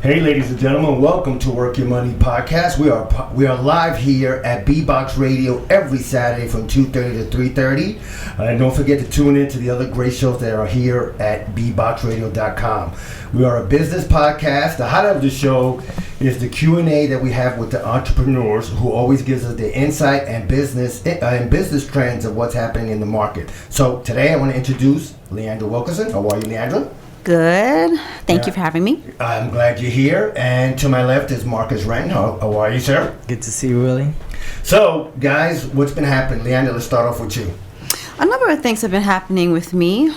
Hey, ladies and gentlemen, welcome to Work Your Money Podcast. We are live here at B-Box Radio every Saturday from 2:30 to 3:30. And don't forget to tune in to the other great shows that are here at bboxradio.com. We are a business podcast. The highlight of the show is the Q&A that we have with the entrepreneurs who always gives us the insight and business trends of what's happening in the market. So today I want to introduce Leandra Wilkerson. How are you, Leandra? Good. Thank you for having me. I'm glad you're here. And to my left is Marcus Wren. How are you, sir? Good to see you, Willie. So, guys, what's been happening? Leandra, let's start off with you. A number of things have been happening with me.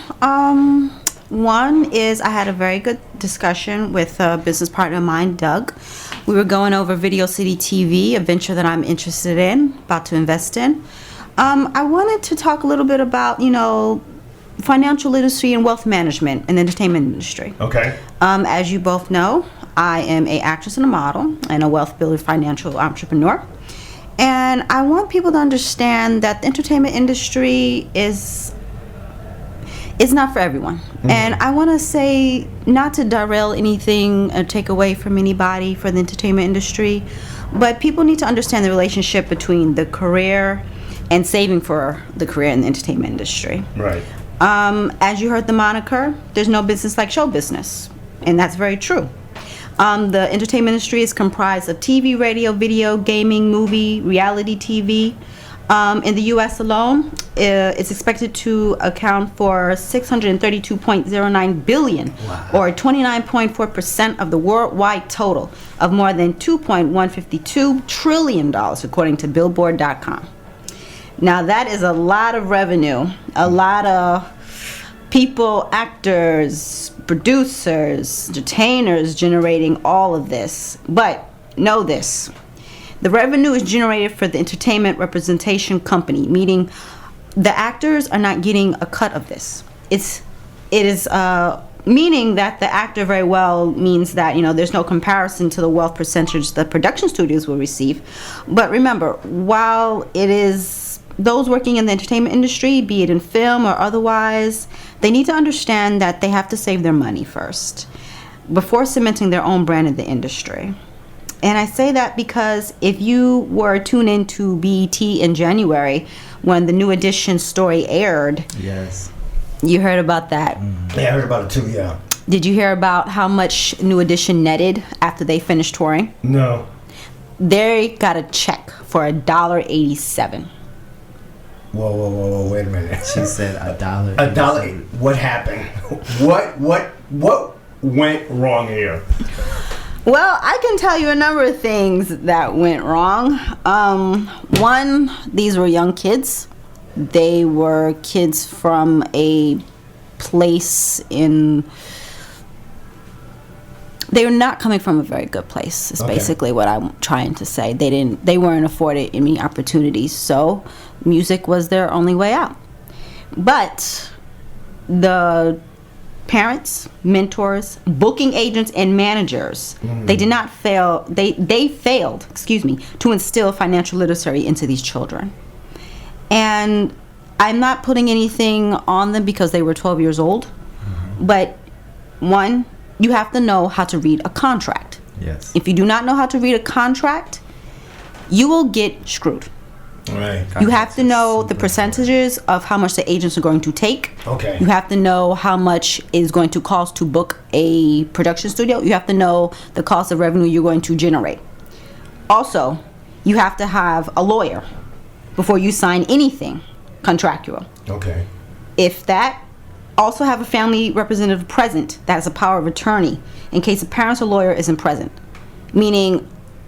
One is I had a very good discussion with a business partner of mine, Doug. We were going over Video City TV, a venture that I'm interested in, about to invest in. I wanted to talk a little bit about, financial literacy and wealth management in the entertainment industry. Okay. As you both know, I am an actress and a model and a wealth builder financial entrepreneur. And I want people to understand that the entertainment industry is not for everyone. Mm-hmm. And I want to say, not to derail anything or take away from anybody for the entertainment industry, but people need to understand the relationship between the career and saving for the career in the entertainment industry. Right. As you heard the moniker, there's no business like show business, and that's very true. The entertainment industry is comprised of TV, radio, video, gaming, movie, reality TV. In the U.S. alone, it's expected to account for $632.09 billion, wow, or 29.4% of the worldwide total of more than $2.152 trillion, according to Billboard.com. Now that is a lot of revenue, a lot of people, actors, producers, entertainers generating all of this. But know this, the revenue is generated for the entertainment representation company, meaning the actors are not getting a cut of this. It is meaning that the actor very well means that, there's no comparison to the wealth percentage the production studios will receive. But remember, while it is those working in the entertainment industry, be it in film or otherwise, they need to understand that they have to save their money first before cementing their own brand in the industry. And I say that because if you were tuned into BET in January when the New Edition story aired, yes, you heard about that. Yeah, I heard about it too, yeah. Did you hear about how much New Edition netted after they finished touring? No. They got a check for $1.87. Whoa, wait a minute. She said $1. $1. What happened? What went wrong here? Well, I can tell you a number of things that went wrong. One, these were young kids. They were kids from a place they were not coming from a very good place, is basically what I'm trying to say. They weren't afforded any opportunities, so music was their only way out. But the parents, mentors, booking agents, and managers, they did not fail. They failed, to instill financial literacy into these children. And I'm not putting anything on them because they were 12 years old. Mm-hmm. But one, you have to know how to read a contract. Yes. If you do not know how to read a contract, you will get screwed. Right. You have to know the percentages of how much the agents are going to take. Okay. You have to know how much is going to cost to book a production studio. You have to know the cost of revenue you're going to generate. Also, you have to have a lawyer before you sign anything contractual. Okay. If that, also have a family representative present that has a power of attorney in case the parent or lawyer isn't present. Meaning,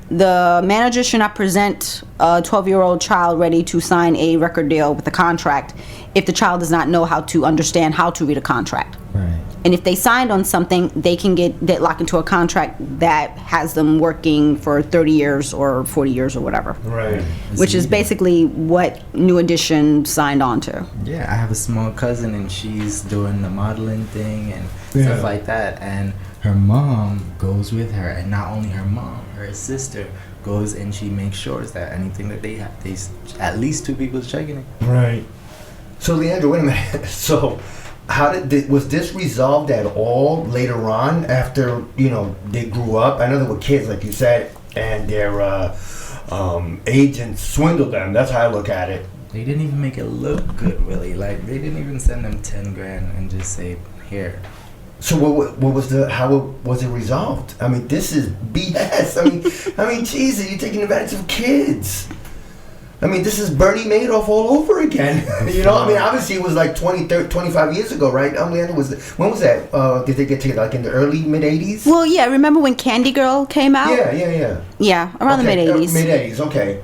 the manager should not present a 12-year-old child ready to sign a record deal with a contract if the child does not know how to understand how to read a contract. Right. And if they signed on something, they can get locked into a contract that has them working for 30 years or 40 years or whatever. Right. Which is basically what New Edition signed on to. Yeah, I have a small cousin and she's doing the modeling thing and stuff like that. And her mom goes with her, and not only her mom, her sister goes and she makes sure that anything that they have, at least two people checking it. Right. So, Leandra, wait a minute. So, was this resolved at all later on after they grew up? I know they were kids, like you said, and their agents swindled them. That's how I look at it. They didn't even make it look good, really. Like, they didn't even send them 10 grand and just say, here. So how was it resolved? I mean, this is BS. I mean, Jesus, you're taking advantage of kids. I mean, this is Bernie Madoff all over again. I mean, obviously it was like 25 years ago, right? Leandra, when was that? Did they get together, like in the early, mid-'80s? Well, yeah, remember when Candy Girl came out? Yeah. Yeah, around the mid-'80s. Mid-'80s, okay.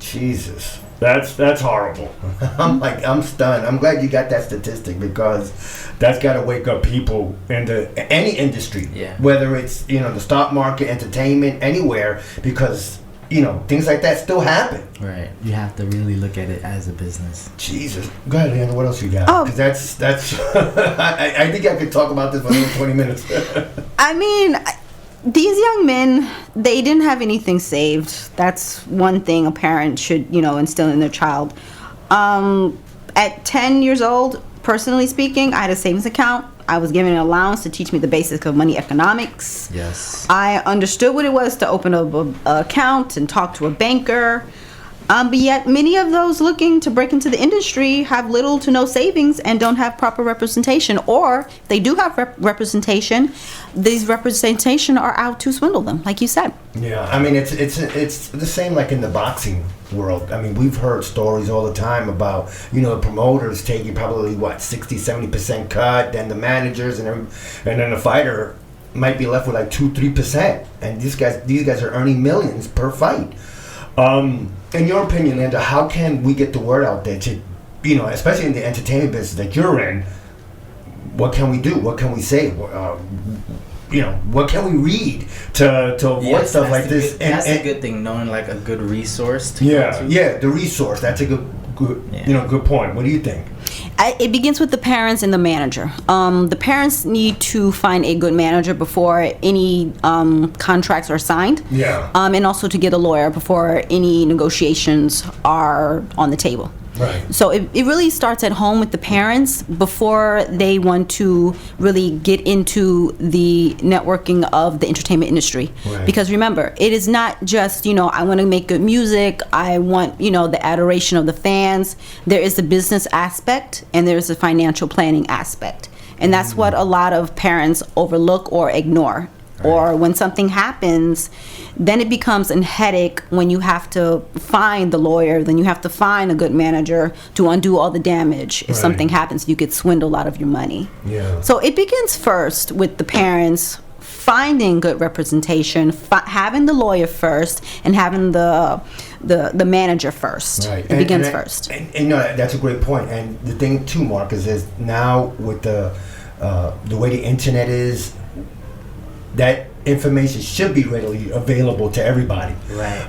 Jesus. That's horrible. I'm stunned. I'm glad you got that statistic, because that's got to wake up people into any industry, whether it's the stock market, entertainment, anywhere, because things like that still happen. Right. You have to really look at it as a business. Jesus. Go ahead, Leandra. What else you got? Oh, because that's. I think I could talk about this for another 20 minutes. I mean, these young men, they didn't have anything saved. That's one thing a parent should, instill in their child. At 10 years old, personally speaking, I had a savings account. I was given an allowance to teach me the basics of money economics. Yes. I understood what it was to open up an account and talk to a banker. But yet many of those looking to break into the industry have little to no savings and don't have proper representation. Or if they do have representation, these representation are out to swindle them, like you said. Yeah, I mean, it's the same like in the boxing world. I mean, we've heard stories all the time about, the promoters taking probably, 60-70% cut, then the managers and then the fighter might be left with like 2-3%. And these guys are earning millions per fight. In your opinion, Leandra, how can we get the word out there to, especially in the entertainment business that you're in? What can we do? What can we say? What can we read to avoid stuff like this? That's a good thing, knowing like a good resource to go to. Yeah, the resource. That's a good good point. What do you think? It begins with the parents and the manager. The parents need to find a good manager before any contracts are signed. Yeah. And also to get a lawyer before any negotiations are on the table. Right. So it really starts at home with the parents before they want to really get into the networking of the entertainment industry. Right. Because remember, it is not just, I want to make good music, I want, the adoration of the fans. There is the business aspect and there's the financial planning aspect. And that's what a lot of parents overlook or ignore. Right. Or when something happens, then it becomes a headache when you have to find the lawyer, then you have to find a good manager to undo all the damage. If something happens, you could swindle out of your money. Yeah. So it begins first with the parents finding good representation, having the lawyer first, and having the manager first. Right. It begins first. And that's a great point. And the thing too, Mark, is now with the way the internet is, that information should be readily available to everybody. Right.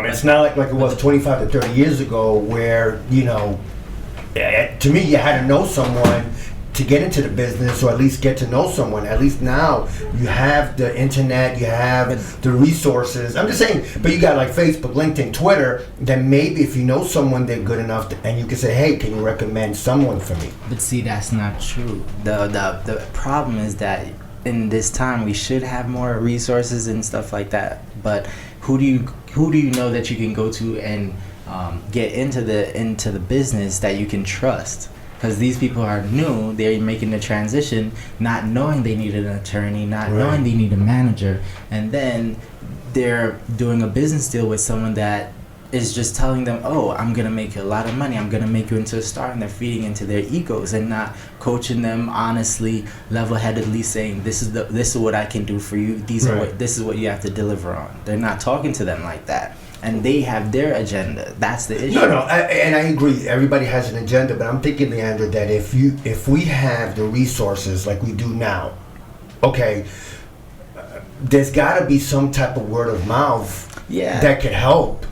It's not like it was 25 to 30 years ago where, to me, you had to know someone to get into the business, or at least get to know someone. At least now you have the internet, you have the resources. I'm just saying, but you got like Facebook, LinkedIn, Twitter, then maybe if you know someone, they're good enough and you can say, hey, can you recommend someone for me? But see, that's not true. The problem is that in this time we should have more resources and stuff like that, but who do you know that you can go to and get into the business that you can trust? Because these people are new, they're making the transition not knowing they need an attorney, not knowing they need a manager, and then they're doing a business deal with someone that is just telling them, oh, I'm gonna make you a lot of money, I'm gonna make you into a star, and they're feeding into their egos and not coaching them honestly, level-headedly, saying this is what I can do for you, this is what you have to deliver on. They're not talking to them like that, and they have their agenda. That's the issue. No, and I agree. Everybody has an agenda, but I'm thinking, Leandra, that if we have the resources like we do now, okay, there's got to be some type of word of mouth. Yeah. That could help,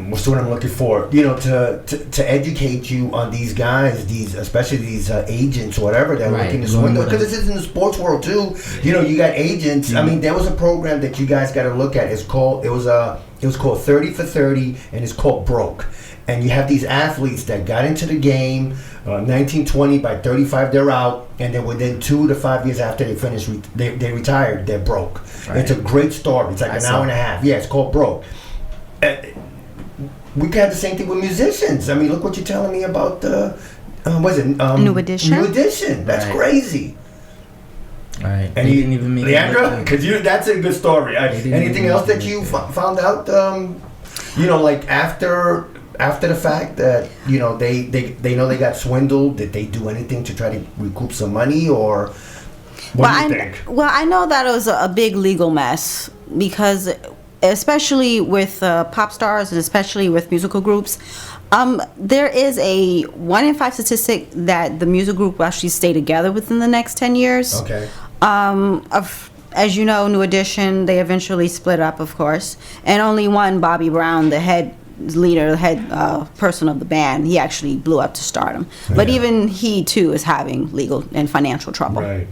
what's the word I'm looking for? To educate you on these guys, especially these agents, or whatever, that are looking to swindle. Because this is in the sports world too. Yeah. You got agents. Mm-hmm. I mean, there was a program that you guys got to look at. It was called 30 for 30, and it's called Broke. And you have these athletes that got into the game, 1920, by 35 they're out, and then within 2 to 5 years after they finish, they retired, they're broke. Right. It's a great story. It's like an hour and a half. Yeah, it's called Broke. We can have the same thing with musicians. I mean, look what you're telling me about the, New Edition? New Edition. That's crazy. Right. And you didn't even make Leandra, because that's a good story. Anything else that you found out, like after the fact that they know they got swindled? Did they do anything to try to recoup some money, or what do you think? Well, I know that it was a big legal mess, because especially with pop stars and especially with musical groups, there is a 1 in 5 statistic that the music group will actually stay together within the next 10 years. Okay. As you know, New Edition, they eventually split up, of course, and only one, Bobby Brown, the head leader, the head person of the band, he actually blew up to stardom. But even he too is having legal and financial trouble. Right.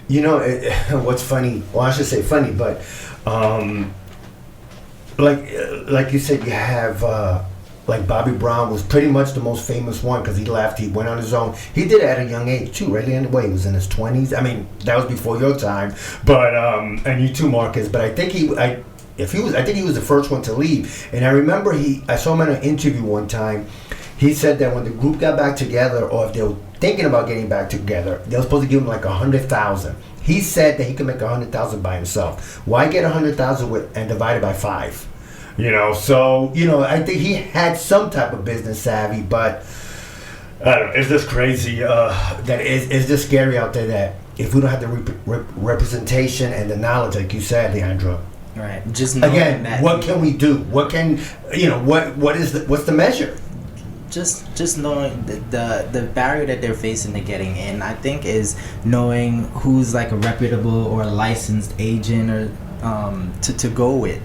What's funny? Well, I should say funny, but like you said, you have like Bobby Brown was pretty much the most famous one, because he left, he went on his own. He did it at a young age too, right? In the way, he was in his 20s. I mean, that was before your time, but and you too, Marcus. But I think he was the first one to leave. And I remember I saw him in an interview one time. He said that when the group got back together, or if they were thinking about getting back together, they were supposed to give him like $100,000. He said that he could make $100,000 by himself. Why get $100,000 and divide it by 5? So I think he had some type of business savvy, but I don't know. It's just crazy. It's just scary out there that if we don't have the representation and the knowledge, like you said, Leandra. Right. Just again, what can we do? What can what's the measure? Just knowing the barrier that they're facing to getting in, I think, is knowing who's like a reputable or a licensed agent or to go with,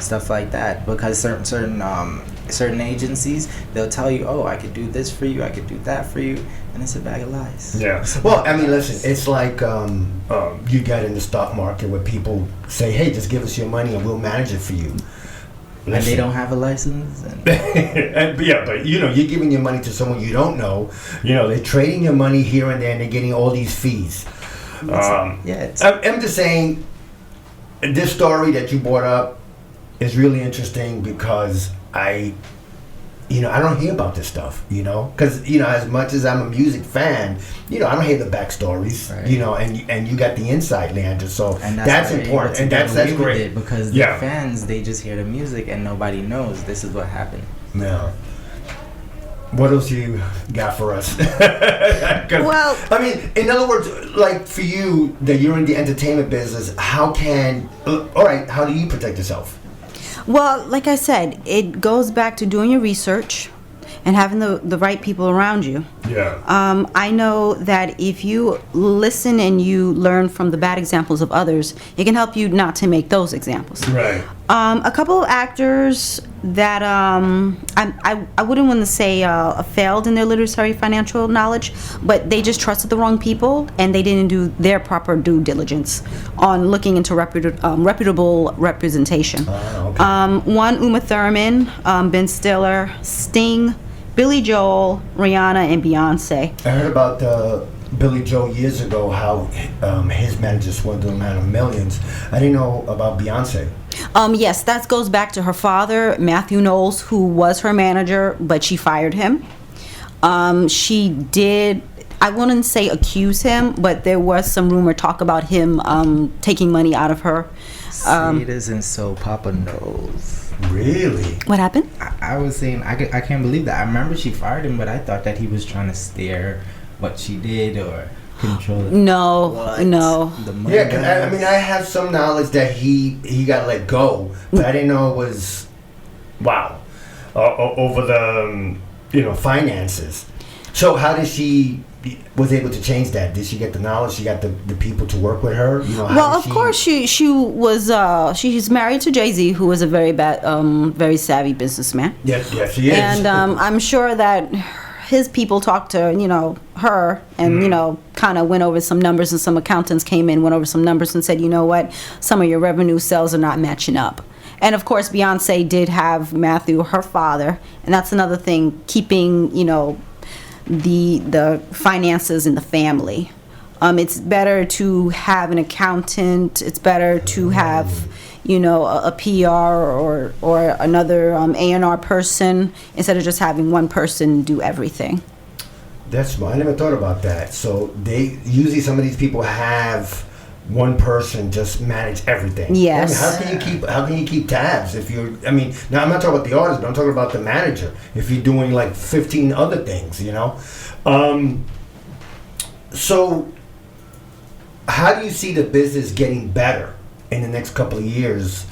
stuff like that. Because certain agencies, they'll tell you, oh, I could do this for you, I could do that for you, and it's a bag of lies. Yeah. Well, I mean, listen, it's like you get in the stock market where people say, hey, just give us your money and we'll manage it for you. Listen. And they don't have a license. But you're giving your money to someone you don't know. They're trading your money here and there, and they're getting all these fees. I'm just saying, this story that you brought up is really interesting, because I don't hear about this stuff, because as much as I'm a music fan, I don't hear the backstories, right. And you got the inside, Leandra, so that's important, and that's great, because the fans, they just hear the music and nobody knows this is what happened. Yeah. What else you got for us? Well, I mean, in other words, like for you, that you're in the entertainment business, how do you protect yourself? Well, like I said, it goes back to doing your research and having the right people around you. Yeah. I know that if you listen and you learn from the bad examples of others, it can help you not to make those examples. Right. A couple of actors that I wouldn't want to say failed in their literary financial knowledge, but they just trusted the wrong people and they didn't do their proper due diligence on looking into reputable representation. Okay. One, Uma Thurman, Ben Stiller, Sting, Billy Joel, Rihanna, and Beyonce. I heard about Billy Joel years ago, how his manager swindled him out of millions. I didn't know about Beyonce. Yes, that goes back to her father, Matthew Knowles, who was her manager, but she fired him. She did, I wouldn't say accuse him, but there was some rumor talk about him taking money out of her. See, it isn't so Papa knows. Really? What happened? I was saying, I can't believe that. I remember she fired him, but I thought that he was trying to steer what she did or control it. No. Yeah, because I have some knowledge that he got let go, but I didn't know it was over the finances. So how did she was able to change that? Did she get the knowledge? She got the people to work with her? You know, Well, of course, she was. She's married to Jay-Z, who was a very savvy businessman. Yes, she is. And I'm sure that his people talked to her, and kind of went over some numbers, and some accountants came in, went over some numbers, and said, you know what, some of your revenue sales are not matching up. And of course, Beyonce did have Matthew, her father, and that's another thing, keeping the finances in the family. It's better to have an accountant. It's better to have a PR or another A&R person, instead of just having one person do everything. That's smart. I never thought about that. So they usually, some of these people have one person just manage everything. Yes. I mean, how can you keep tabs if you're? I mean, now I'm not talking about the artist, but I'm talking about the manager. If you're doing like 15 other things, So, how do you see the business getting better in the next couple of years?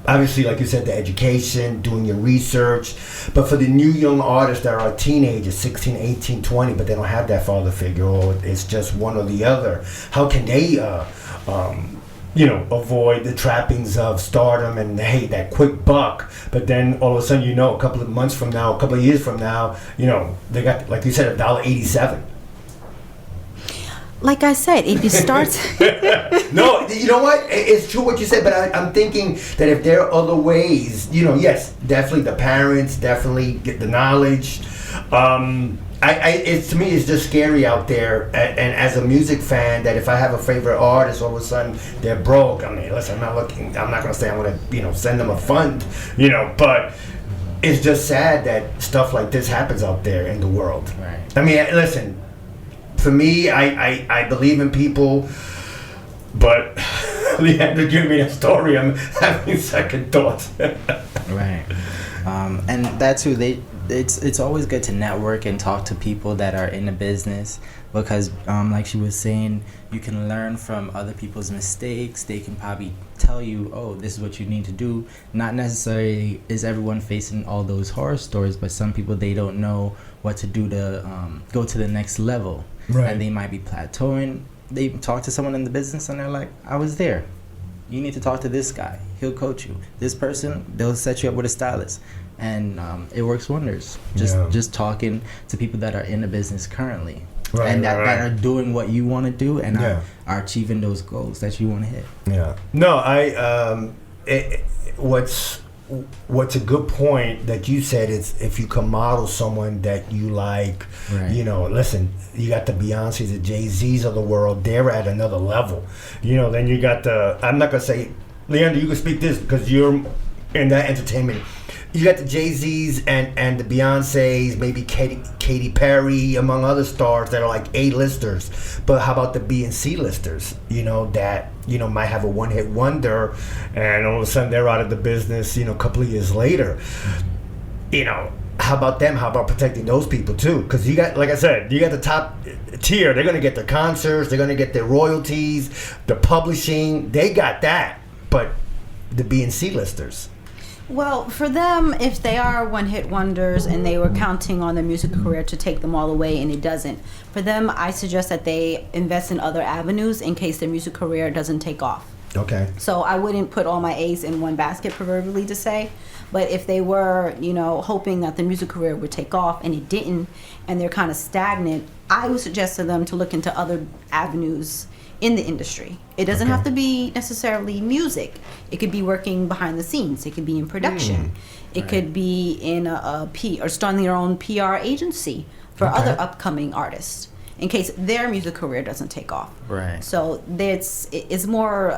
Obviously, like you said, the education, doing your research. But for the new young artists that are teenagers, 16, 18, 20, but they don't have that father figure, or it's just one or the other, how can they, avoid the trappings of stardom and, hey, that quick buck? But then all of a sudden, a couple of months from now, a couple of years from now, they got, like you said, $1.87. Like I said, if you start... No, you know what? It's true what you said, but I'm thinking that if there are other ways, yes, definitely the parents, definitely get the knowledge. To me, it's just scary out there. And as a music fan, that if I have a favorite artist, all of a sudden they're broke. I mean, listen, I'm not going to say I'm going to, send them a fund, but it's just sad that stuff like this happens out there in the world. Right. I mean, listen, for me, I believe in people, but Leandra giving me a story, I'm having second thoughts. Right. And that too, it's always good to network and talk to people that are in the business, because like she was saying, you can learn from other people's mistakes. They can probably tell you, oh, this is what you need to do. Not necessarily is everyone facing all those horror stories, but some people, they don't know what to do to go to the next level. Right. And they might be plateauing. They talk to someone in the business and they're like, I was there. You need to talk to this guy. He'll coach you. This person, they'll set you up with a stylist. And it works wonders. Just talking to people that are in the business currently. Right, and that are doing what you want to do and are achieving those goals that you want to hit. Yeah. No, what's a good point that you said is, if you can model someone that you like, listen, you got the Beyoncés, the Jay-Z's of the world, they're at another level. Then you got I'm not going to say, Leandra, you can speak this because you're in that entertainment. You got the Jay-Z's and the Beyoncés, maybe Katy Perry, among other stars that are like A-listers. But how about the B and C listers? That might have a one-hit wonder, and all of a sudden they're out of the business. A couple of years later. How about them? How about protecting those people too? Because you got, like I said, you got the top tier. They're gonna get their concerts. They're gonna get their royalties, the publishing. They got that. But the B and C listers. Well, for them, if they are one-hit wonders and they were counting on their music career to take them all away and it doesn't, for them, I suggest that they invest in other avenues in case their music career doesn't take off. Okay. So I wouldn't put all my eggs in one basket, proverbially to say, but if they were, hoping that the music career would take off and it didn't, and they're kind of stagnant, I would suggest to them to look into other avenues in the industry. It doesn't have to be necessarily music. It could be working behind the scenes. It could be in production. It could be in a or starting your own PR agency for other upcoming artists in case their music career doesn't take off. Right. So it's more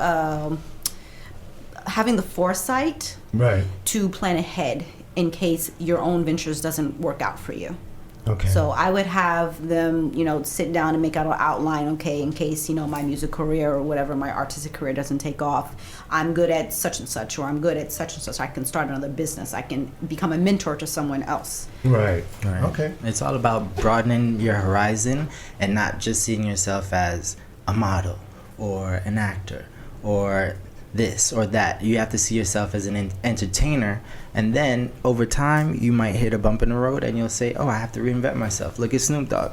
having the foresight to plan ahead in case your own ventures doesn't work out for you. Okay. So I would have them, sit down and make out an outline, in case, my music career or whatever, my artistic career doesn't take off. I'm good at such and such, or I'm good at such and such. I can start another business. I can become a mentor to someone else. Right. Okay. It's all about broadening your horizon and not just seeing yourself as a model or an actor or this or that. You have to see yourself as an entertainer, and then over time you might hit a bump in the road and you'll say, oh, I have to reinvent myself. Look at Snoop Dogg.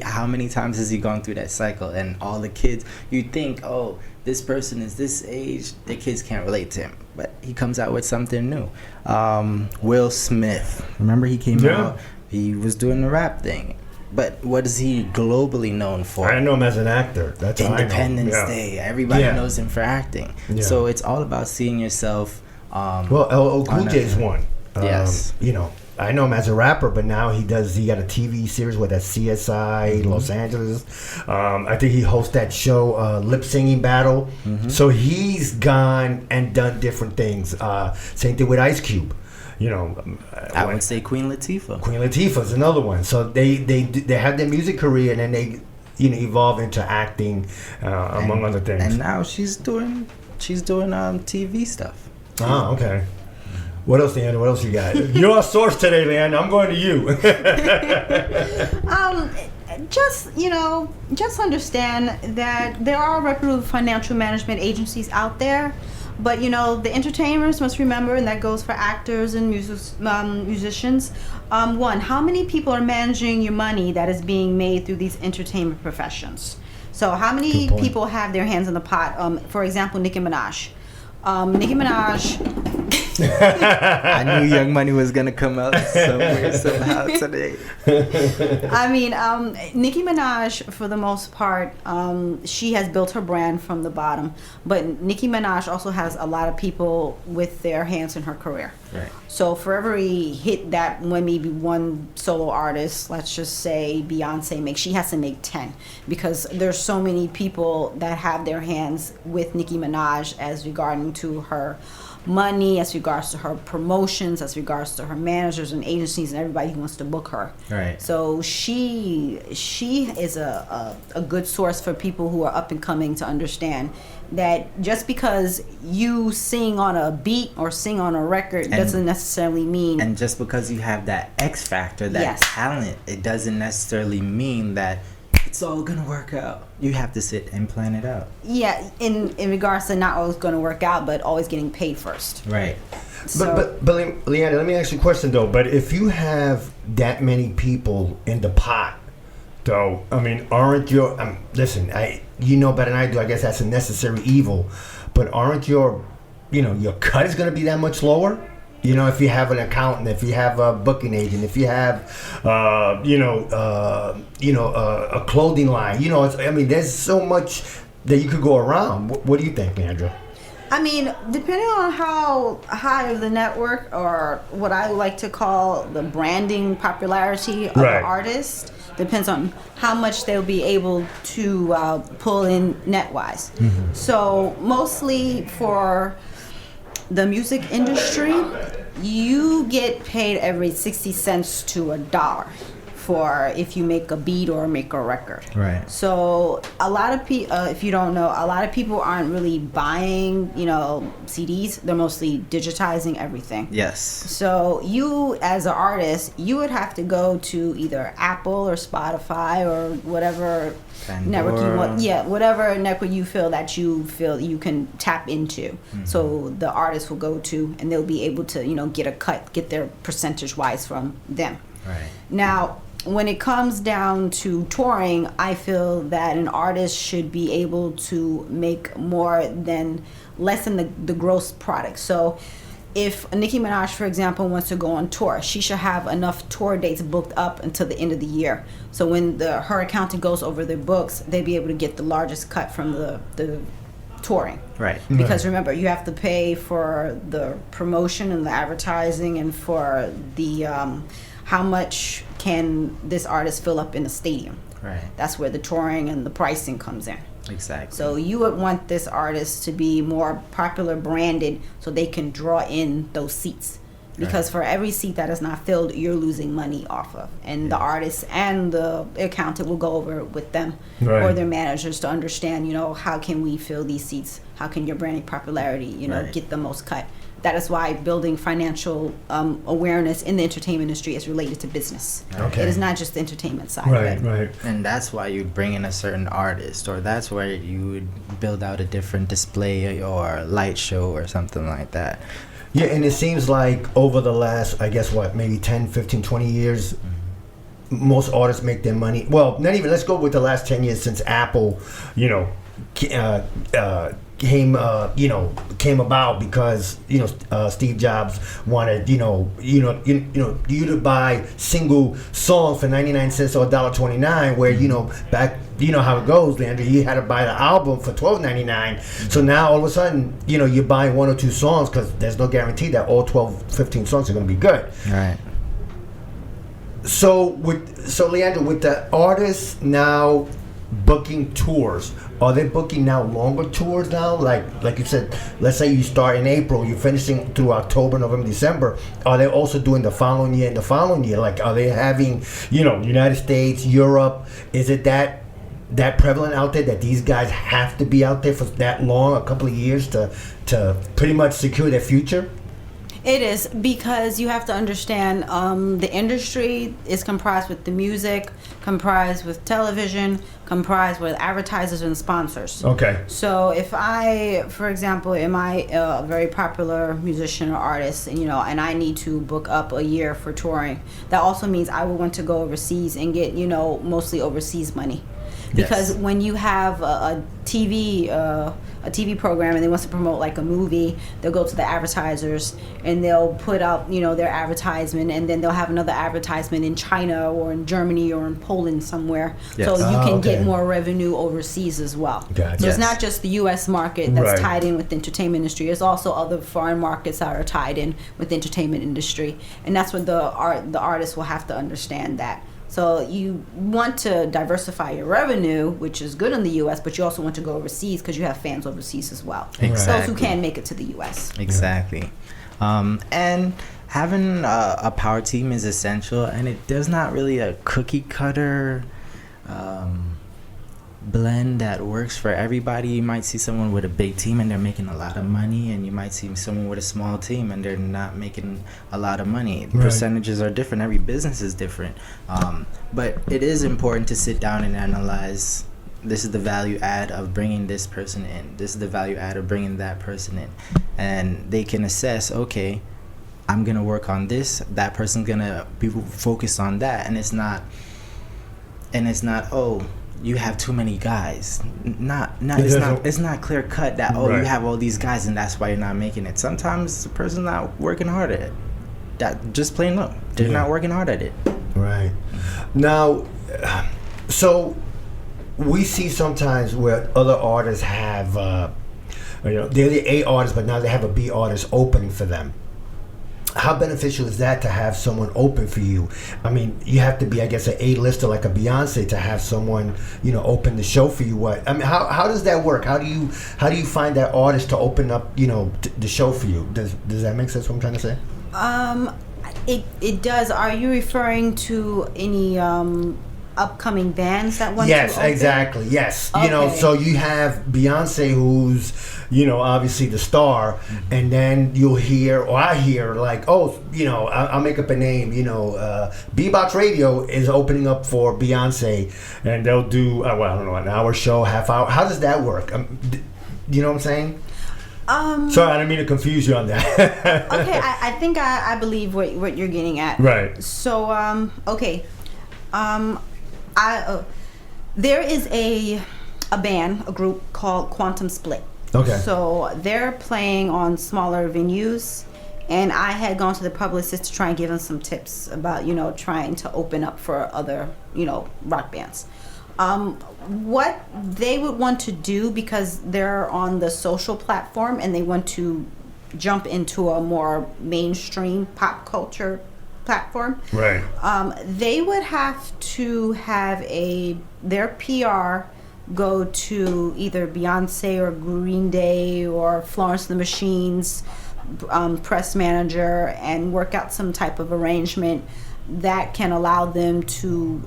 How many times has he gone through that cycle? And all the kids, you think, oh, this person is this age, the kids can't relate to him, but he comes out with something new. Will Smith, remember he came out, he was doing the rap thing. But what is he globally known for? I know him as an actor. That's Independence Day. Everybody knows him for acting. Yeah. So it's all about seeing yourself. Well, LL Cool J is one. Yes. You know, I know him as a rapper, but now he got a TV series with that CSI Los Angeles. I think he hosts that show, Lip Singing Battle. So he's gone and done different things. Same thing with Ice Cube. You know, I would say Queen Latifah. Queen Latifah is another one. So they have their music career, and then they evolve into acting, among other things. And now she's doing TV stuff. Oh, okay. What else, Leandra? What else you got? You're a source today, Leandra. I'm going to you. Just understand that there are reputable financial management agencies out there. But, the entertainers must remember, and that goes for actors and musicians, one, how many people are managing your money that is being made through these entertainment professions? So how many people have their hands in the pot? For example, Nicki Minaj. Nicki Minaj... I knew Young Money was going to come out somewhere, somehow today. I mean, Nicki Minaj, for the most part, she has built her brand from the bottom. But Nicki Minaj also has a lot of people with their hands in her career. Right. So for every hit that maybe one solo artist, let's just say Beyonce makes, she has to make 10. Because there's so many people that have their hands with Nicki Minaj as regarding to her money, as regards to her promotions, as regards to her managers and agencies and everybody who wants to book her. Right. So she is a good source for people who are up and coming to understand that just because you sing on a beat or sing on a record doesn't necessarily mean... And just because you have that X factor, that talent, it doesn't necessarily mean that it's all gonna work out. You have to sit and plan it out. Yeah, in regards to not always gonna work out, but always getting paid first. Right. So, but Leandra, let me ask you a question though. But if you have that many people in the pot, though, I mean, aren't your listen? You know better than I do. I guess that's a necessary evil. But aren't your cut is gonna be that much lower? If you have an accountant, if you have a booking agent, if you have, a clothing line, there's so much that you could go around. What do you think, Leandra? I mean, depending on how high of the network, or what I like to call the branding popularity of an artist, depends on how much they'll be able to pull in net-wise. Mm-hmm. So mostly for the music industry, you get paid every 60 cents to $1 for if you make a beat or make a record. Right. So a lot of people, if you don't know, a lot of people aren't really buying, CDs. They're mostly digitizing everything. Yes. So you, as an artist, you would have to go to either Apple or Spotify or whatever network you want. Yeah, whatever network you feel you can tap into. Mm-hmm. So the artist will go to, and they'll be able to, get a cut, get their percentage wise from them. Right. Now, when it comes down to touring, I feel that an artist should be able to make less than the gross product. So if Nicki Minaj, for example, wants to go on tour, she should have enough tour dates booked up until the end of the year. So when her accountant goes over their books, they'll be able to get the largest cut from the touring. Right. Because remember, you have to pay for the promotion and the advertising, and for the how much can this artist fill up in a stadium. Right. That's where the touring and the pricing comes in. Exactly. So you would want this artist to be more popular branded so they can draw in those seats. Because for every seat that is not filled, you're losing money off of. And the artist and the accountant will go over it with them or their managers to understand, how can we fill these seats? How can your branding popularity, get the most cut? that is why building financial awareness in the entertainment industry is related to business. Okay. It is not just the entertainment side of it. Right. And that's why you bring in a certain artist, or that's where you would build out a different display or light show or something like that. Yeah, and it seems like over the last, I guess, maybe 10, 15, 20 years, most artists make their money. Well, not even, let's go with the last 10 years since Apple, came about because Steve Jobs wanted you to buy single songs for 99 cents or $1.29, where back how it goes, Leandra, you had to buy the album for $12.99. So now all of a sudden you're buying one or two songs because there's no guarantee that all 12, 15 songs are going to be good. Right. So Leandra, with the artists now booking tours, are they booking now longer tours now? Like you said, let's say you start in April, you're finishing through October, November, December. Are they also doing the following year and the following year? Like, are they having, United States, Europe? Is it that prevalent out there that these guys have to be out there for that long, a couple of years to pretty much secure their future? It is, because you have to understand the industry is comprised with the music, comprised with television, comprised with advertisers and sponsors. Okay. So if I, for example, am I a very popular musician or artist, and I need to book up a year for touring, that also means I will want to go overseas and get mostly overseas money. Because Yes. when you have a TV program and they want to promote like a movie, they'll go to the advertisers and they'll put out their advertisement, and then they'll have another advertisement in China or in Germany or in Poland somewhere. Yes. So you can okay. get more revenue overseas as well. Gotcha. So it's Yes. not just the U.S. market that's Right. tied in with the entertainment industry. There's also other foreign markets that are tied in with the entertainment industry, and that's what the artists will have to understand that. So you want to diversify your revenue, which is good in the U.S., but you also want to go overseas because you have fans overseas as well. Exactly. Those who can make it to the U.S. Exactly. And having a power team is essential, and it does not really a cookie cutter blend that works for everybody. You might see someone with a big team and they're making a lot of money, and you might see someone with a small team and they're not making a lot of money. Right. Percentages are different. Every business is different. But it is important to sit down and analyze, this is the value add of bringing this person in, this is the value add of bringing that person in, and they can assess, okay, I'm gonna work on this, that person's gonna be focused on that, and it's not oh, you have too many guys. It's not clear cut that Right. you have all these guys and that's why you're not making it. Sometimes the person's not working hard at it. That just plain up, they're Yeah. not working hard at it. Right. Now, so we see sometimes where other artists have, they're the A artist, but now they have a B artist opening for them. How beneficial is that to have someone open for you? I mean, you have to be, I guess, an A-lister like a Beyonce to have someone, open the show for you. What? I mean, how does that work? How do you find that artist to open up, the show for you? Does that make sense? What I'm trying to say? It does. Are you referring to any upcoming bands that want Yes, to open? exactly. Yes. Okay. So you have Beyonce, who's, obviously the star, and then you'll hear, or I hear, like, oh, I'll make up a name, B-Box Radio is opening up for Beyonce, and they'll do, I don't know, an hour show, half hour. How does that work? You know what I'm saying? Sorry, I didn't mean to confuse you on that. Okay, I think I believe what you're getting at. Right. So, okay. There is a band, a group called Quantum Split. Okay. So they're playing on smaller venues, and I had gone to the publicist to try and give them some tips about, trying to open up for other, rock bands. What they would want to do, because they're on the social platform and they want to jump into a more mainstream pop culture platform, Right. they would have to have their PR go to either Beyonce or Green Day or Florence and the Machine's press manager and work out some type of arrangement that can allow them to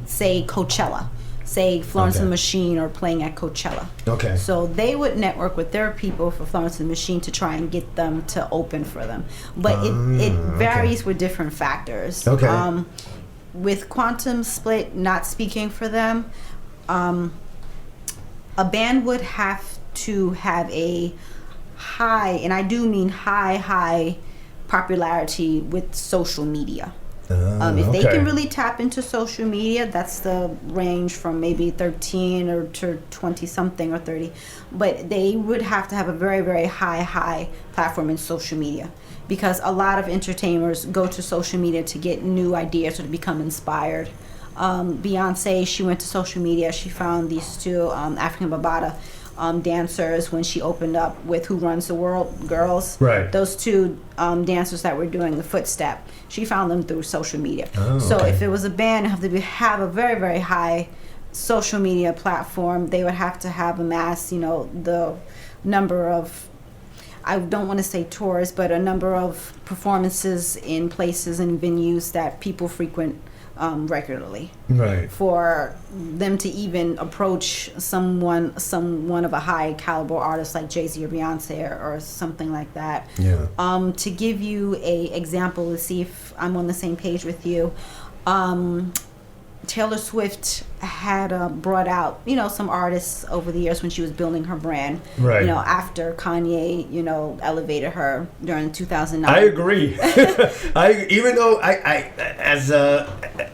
say Coachella. say Florence and Okay. the Machine are playing at Coachella. Okay. So they would network with their people for Florence and the Machine to try and get them to open for them. But it varies with different factors. Okay. With Quantum Split not speaking for them, a band would have to have a high, and I do mean high popularity with social media. If they can really tap into social media, that's the range from maybe 13 or to 20 something or 30. But they would have to have a very, very high platform in social media, because a lot of entertainers go to social media to get new ideas or to become inspired. Beyonce, she went to social media. She found these two African Bambaataa dancers when she opened up with Who Runs the World Girls. Right. Those two dancers that were doing the footstep, she found them through social media. So okay. if it was a band, it have have a very, very high social media platform. They would have to have amassed, the number of, I don't want to say tours, but a number of performances in places and venues that people frequent regularly. Right. For them to even approach someone of a high caliber artist like Jay-Z or Beyonce or something like that. Yeah. To give you a example to see if I'm on the same page with you, Taylor Swift had brought out, some artists over the years when she was building her brand. Right. After Kanye, elevated her during 2009. I agree. Even though I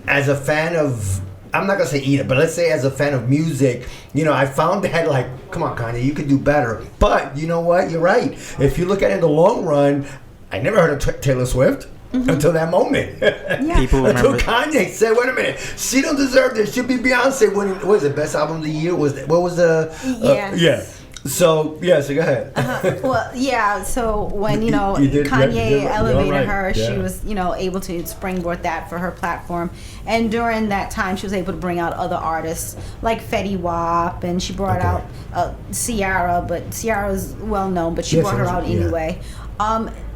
as a fan of, I'm not gonna say either, but let's say as a fan of music, I found that like, come on, Kanye, you could do better. But you know what? You're right. If you look at it in the long run, I never heard of Taylor Swift. Until that moment. Yeah. People Until remember. Kanye said, wait a minute, she don't deserve this. Should be Beyonce winning. What was it, best album of the year? What was the... Yes. Yeah. So go ahead. Well, yeah. So when You did- Kanye you're elevated right. her, she Yeah. was able to springboard that for her platform. And during that time, she was able to bring out other artists like Fetty Wap, and she brought Okay. out Ciara. But Ciara's well known, but she Yes, brought her yes, out yeah. anyway.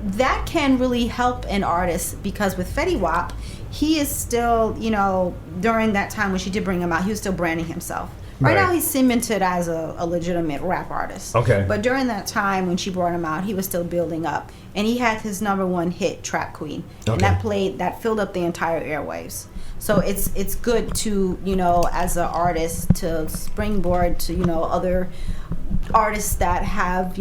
That can really help an artist, because with Fetty Wap, he is still during that time when she did bring him out, he was still branding himself. Right Right. now, he's cemented as a legitimate rap artist. Okay. But during that time when she brought him out, he was still building up, and he had his #1 hit, "Trap Queen," and Okay. that filled up the entire airwaves. So it's good to as an artist to springboard to other artists that have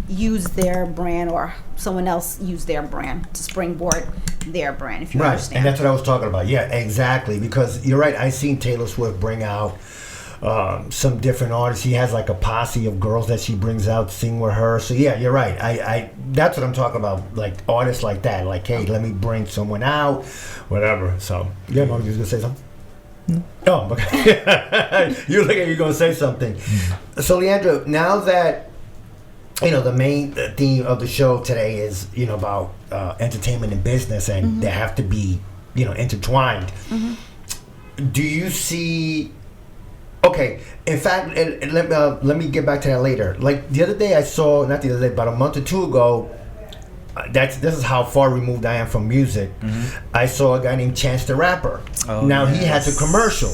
used their brand, or someone else used their brand to springboard their brand. If you Right, understand. and that's what I was talking about. Yeah, exactly. Because you're right. I seen Taylor Swift bring out some different artists. He has like a posse of girls that she brings out to sing with her. So yeah, you're right. I that's what I'm talking about. Like artists like that. Like, hey, let me bring someone out, whatever. So yeah, Mom, you was gonna say something? Oh, okay. You look like you're gonna say something. So Leandra, now that the main theme of the show today is about entertainment and business, and they have to be intertwined. Do you see? Okay, in fact, and let me get back to that later. Like the other day, I saw, not the other day, about a month or two ago. This is how far removed I am from music. I saw a guy named Chance the Rapper. Oh, Now he has a commercial.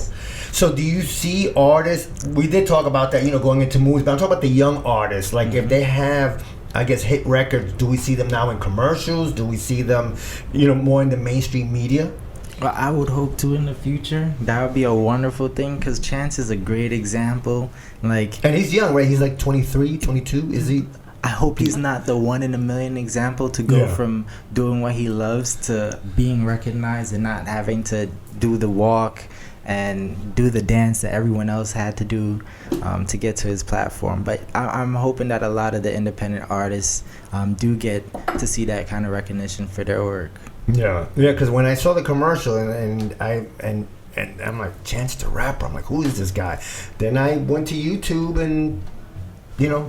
So do you see artists? We did talk about that, going into movies, but I'm talking about the young artists. Like if they have, I guess, hit records, do we see them now in commercials? Do we see them, more in the mainstream media? Well, I would hope to in the future. That would be a wonderful thing, because Chance is a great example. Like, And he's young, right? He's like 23, 22. Is he? I hope he's not the 1 in a million example to go Yeah. from doing what he loves to being recognized and not having to do the walk and do the dance that everyone else had to do to get to his platform. But I'm hoping that a lot of the independent artists do get to see that kind of recognition for their work. Yeah, because when I saw the commercial and I'm like, Chance the Rapper, I'm like, who is this guy? Then I went to YouTube and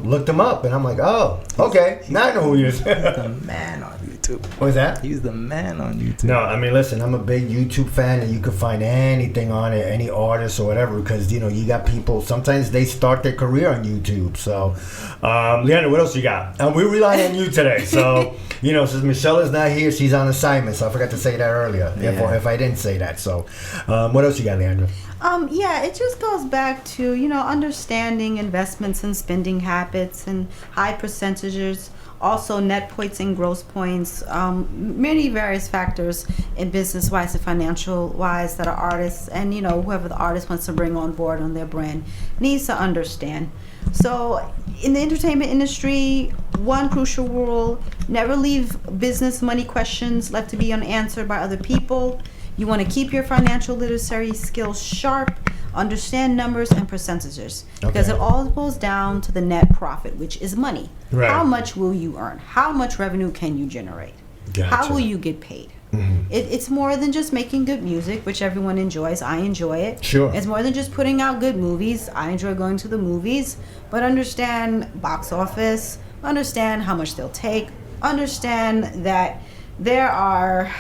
looked him up, and I'm like, oh, okay, now I know who he is. He's the man on YouTube. What was that? He's the man on YouTube. No, I mean, listen, I'm a big YouTube fan, and you can find anything on it, any artist or whatever, because, you got people, sometimes they start their career on YouTube. So, Leandra, what else you got? We rely on you today. So, since Michelle is not here, she's on assignment, so I forgot to say that earlier, Yeah. if I didn't say that. So, what else you got, Leandra? Yeah, it just goes back to, understanding investments and spending habits and high percentages, also net points and gross points, many various factors in business-wise and financial-wise that are artists and, whoever the artist wants to bring on board on their brand needs to understand. So in the entertainment industry, one crucial rule, never leave business money questions left to be unanswered by other people. You want to keep your financial literacy skills sharp, understand numbers and percentages, because it all boils down to the net profit, which is money. Right. How much will you earn? How much revenue can you generate? Gotcha. How will you get paid? Mm-hmm. It's more than just making good music, which everyone enjoys. I enjoy it. Sure. It's more than just putting out good movies. I enjoy going to the movies, but understand box office, understand how much they'll take, understand that there are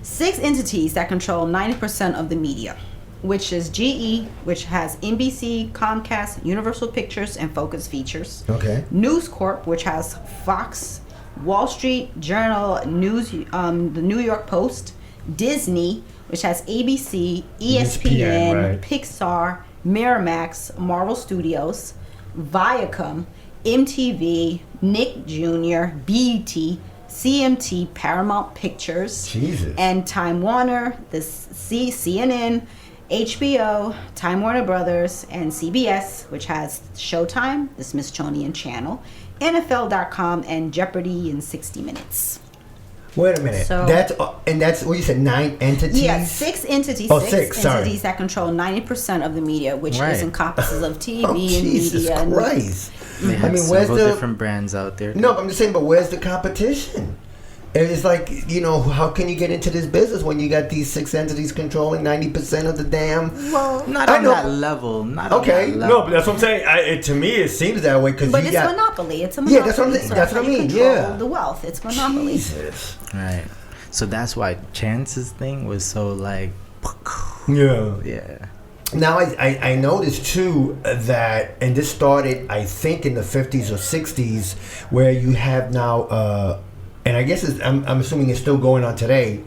6 entities that control 90% of the media, which is GE, which has NBC, Comcast, Universal Pictures, and Focus Features. Okay. News Corp, which has Fox, Wall Street Journal, News, the New York Post, Disney, which has ABC, ESPN, right. Pixar, Miramax, Marvel Studios, Viacom, MTV, Nick Jr., BET, CMT, Paramount Pictures, Jesus. and Time Warner, the CNN, HBO, Time Warner Brothers, and CBS, which has Showtime, the Smithsonian Channel, NFL.com, and Jeopardy in 60 Minutes. Wait a minute. So, that's what you said, 9 entities? Yeah, 6 entities. Oh, 6 sorry. entities that control 90% of the media, which Right. is encompasses of TV Oh, and Jesus media. Christ. They have where's several the different brands out there. No, I'm just saying, but where's the competition? It's like, how can you get into this business when you got these 6 entities controlling 90% of the damn? Well, Not on that level. Not okay, on that level. no, but that's what I'm saying. To me, it seems that way because but you it's got monopoly. It's a monopoly. Yeah, that's what I'm saying. So That's what I you mean. control Yeah, the wealth. It's monopoly. Jesus. Right. So that's why Chance's thing was so like. Yeah. Yeah. Now I noticed too that, and this started I think in the 50s or 60s, where you have now, and I guess I'm assuming it's still going on today,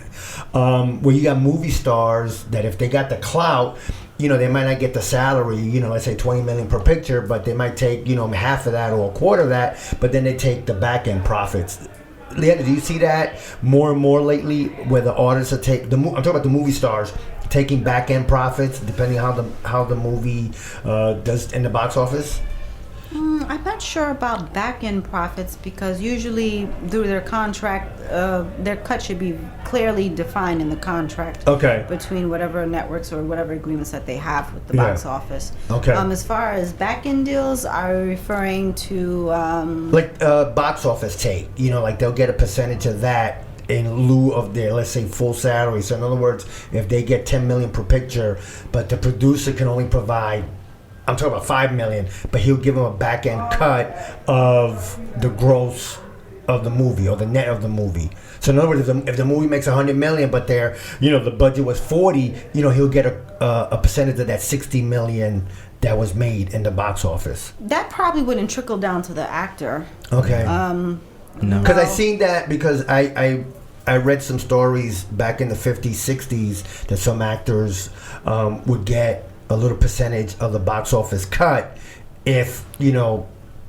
where you got movie stars that if they got the clout, they might not get the salary, let's say $20 million per picture, but they might take half of that or a quarter of that, but then they take the back end profits. Leandra, do you see that more and more lately, where the artists are I'm talking about the movie stars taking back end profits depending how the movie does in the box office? I'm not sure about back-end profits because usually through their contract, their cut should be clearly defined in the contract. Okay. Between whatever networks or whatever agreements that they have with the box office. Okay. As far as back-end deals, are you referring to like box office take? Like they'll get a percentage of that in lieu of their, let's say, full salary. So in other words, if they get $10 million per picture, but the producer can only provide, I'm talking about $5 million, but he'll give them a back end cut of the gross of the movie or the net of the movie. So in other words, if the movie makes $100 million, but the budget was 40, he'll get a percentage of that 60 million that was made in the box office. that probably wouldn't trickle down to the actor. Okay. No. Because I seen that because I read some stories back in the 50s, 60s that some actors would get a little percentage of the box office cut if,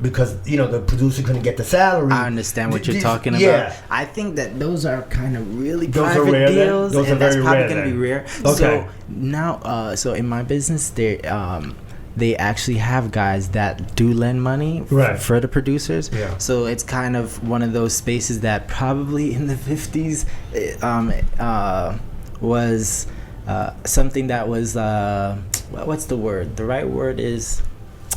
because, the producer couldn't get the salary. I understand what you're talking about. Yeah. I think that those are kind of really Those are private rare then? deals. Those are and that's very probably rare going to be then. rare. Okay. So now, so in my business, they actually have guys that do lend money Right. for the producers. Yeah. So it's kind of one of those spaces that probably in the 50s was something that was, what's the word? The right word is,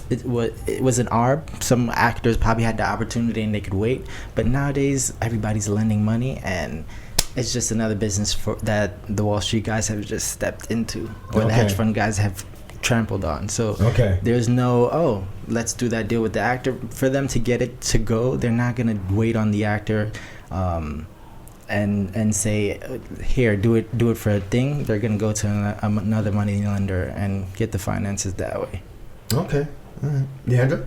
it was an arb. Some actors probably had the opportunity and they could wait. But nowadays, everybody's lending money and it's just another business that the Wall Street guys have just stepped into, or the hedge fund guys have trampled on. So there's no, let's do that deal with the actor. For them to get it to go, they're not going to wait on the actor and say, here, do it for a thing. They're going to go to another money lender and get the finances that way. Okay. All right. Leandra?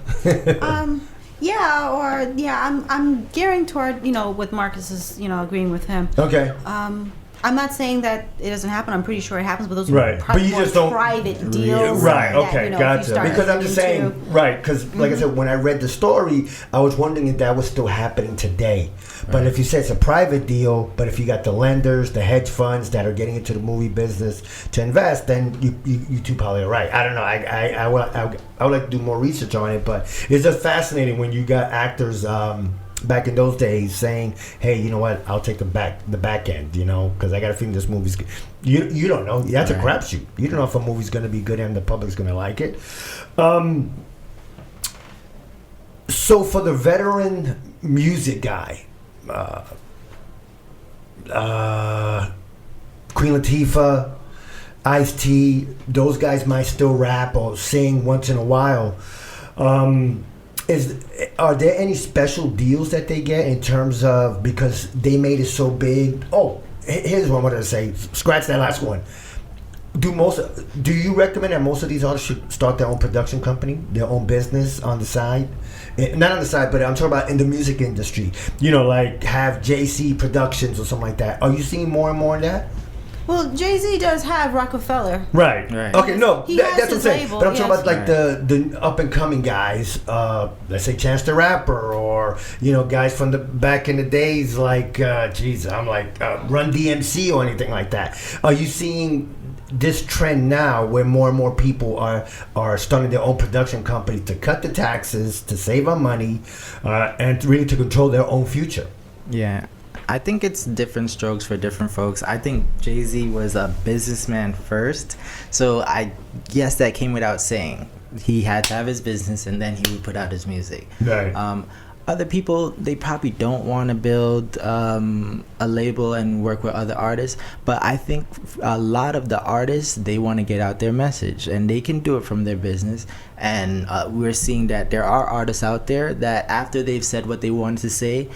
I'm gearing toward, with Marcus is, agreeing with him. Okay. I I'm not saying that it doesn't happen. I'm pretty sure it happens, but those Right. are But you just don't- private deals. Right. that, Okay. you know, if you Gotcha. start Because I'm just looking saying. into. Right. Because like I said, when I read the story, I was wondering if that was still happening today. But if you say it's a private deal, but if you got the lenders, the hedge funds that are getting into the movie business to invest, then you two probably are right. I don't know. I would like to do more research on it, but it's just fascinating when you got actors back in those days saying, "Hey, you know what? I'll take the back end, you know, because I got a feeling this movie's good." You don't know. That's a crapshoot. You don't know if a movie's going to be good and the public's going to like it. So for the veteran music guy, Queen Latifah, Ice-T, those guys might still rap or sing once in a while. Are there any special deals that they get in terms of, because they made it so big? Oh, here's what I wanted to say. Scratch that last one. Do you recommend that most of these artists should start their own production company, their own business on the side? Not on the side, but I'm talking about in the music industry. You know, like have JC Productions or something like that. Are you seeing more and more of that? Well, Jay-Z does have Rockefeller. Right. He Okay, that's what I'm his saying. label, But I'm talking yes. about like the up and coming guys. Let's say Chance the Rapper, or guys from the back in the days like I'm like Run DMC or anything like that. Are you seeing this trend now where more and more people are starting their own production company to cut the taxes, to save on money, and really to control their own future? Yeah. I think it's different strokes for different folks. I think Jay-Z was a businessman first, so I guess that came without saying. He had to have his business, and then he would put out his music. Right. Other people, they probably don't want to build a label and work with other artists, but I think a lot of the artists, they want to get out their message, and they can do it from their business. And we're seeing that there are artists out there that after they've said what they wanted to say,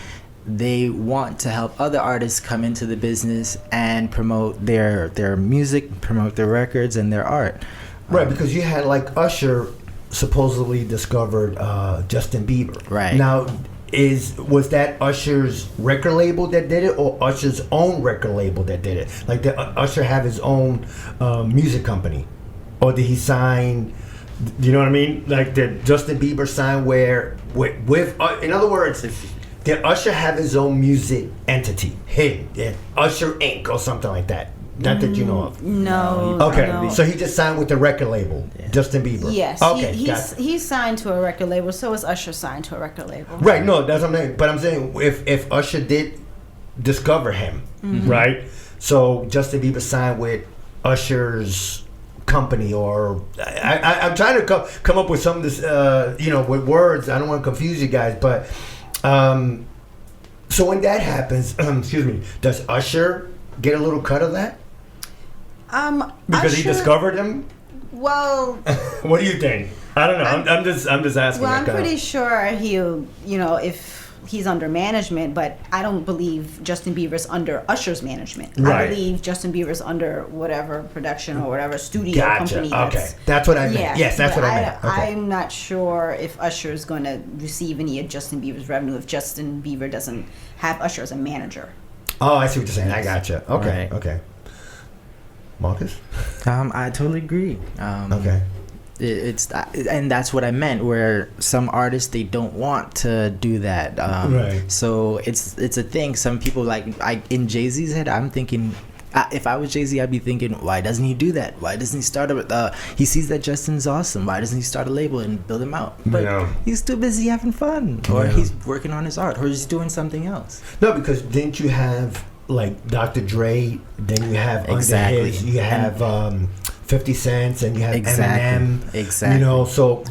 they want to help other artists come into the business and promote their music, promote their records and their art. Right, because you had like Usher supposedly discovered Justin Bieber. Right. Now, was that Usher's record label that did it, or Usher's own record label that did it? Like, did Usher have his own music company, or did he sign? Do you know what I mean? Like, did Justin Bieber sign with in other words, did Usher have his own music entity, Usher Inc. or something like that? Not that you know of. No. Okay, no. so he just signed with the record label, Justin Bieber. Yes. Okay, He's signed to a record label. So is Usher signed to a record label. Right. No, that's what I'm saying. But I'm saying if Usher did discover him, right? So Justin Bieber signed with Usher's company, or I'm trying to come up with some of this, with words. I don't want to confuse you guys, but so when that happens, excuse me, does Usher get a little cut of that? Because he discovered him? Well, what do you think? I don't know. I'm just asking. well, I'm pretty sure he'll, if he's under management, but I don't believe Justin Bieber's under Usher's management. Right. I believe Justin Bieber's under whatever production or whatever studio company. Okay, that's what I meant. Yeah, Yes, that's what I meant. Okay. I'm not sure if Usher is going to receive any of Justin Bieber's revenue if Justin Bieber doesn't have Usher as a manager. Oh, I see what you're saying. I gotcha. Okay, Right. okay. Marcus? I totally agree. Okay. And that's what I meant, where some artists, they don't want to do that. Right. So it's a thing. Some people, in Jay-Z's head, I'm thinking, if I was Jay-Z, I'd be thinking, why doesn't he do that? Why doesn't he start he sees that Justin's awesome. Why doesn't he start a label and build him out? But he's too busy having fun, or he's working on his art, or he's doing something else. No, because didn't you have like Dr. Dre? Then you have Exactly. under his, you have 50 Cent, and you have Eminem. Exactly.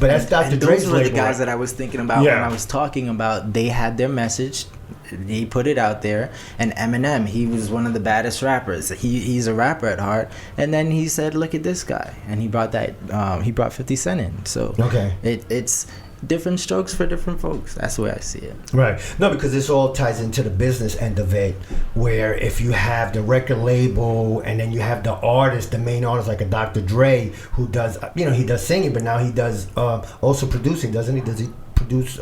But that's Dr. And Dre's those were the label. guys that I was thinking about when I was talking about. They had their message. He put it out there. And Eminem, he was one of the baddest rappers. He's a rapper at heart. And then he said, "Look at this guy," and he brought 50 Cent in. So it's different strokes for different folks. That's the way I see it. Right. No, because this all ties into the business end of it, where if you have the record label and then you have the artist, the main artist, like a Dr. Dre, who does, he does singing, but now he does also producing, doesn't he? Does he produce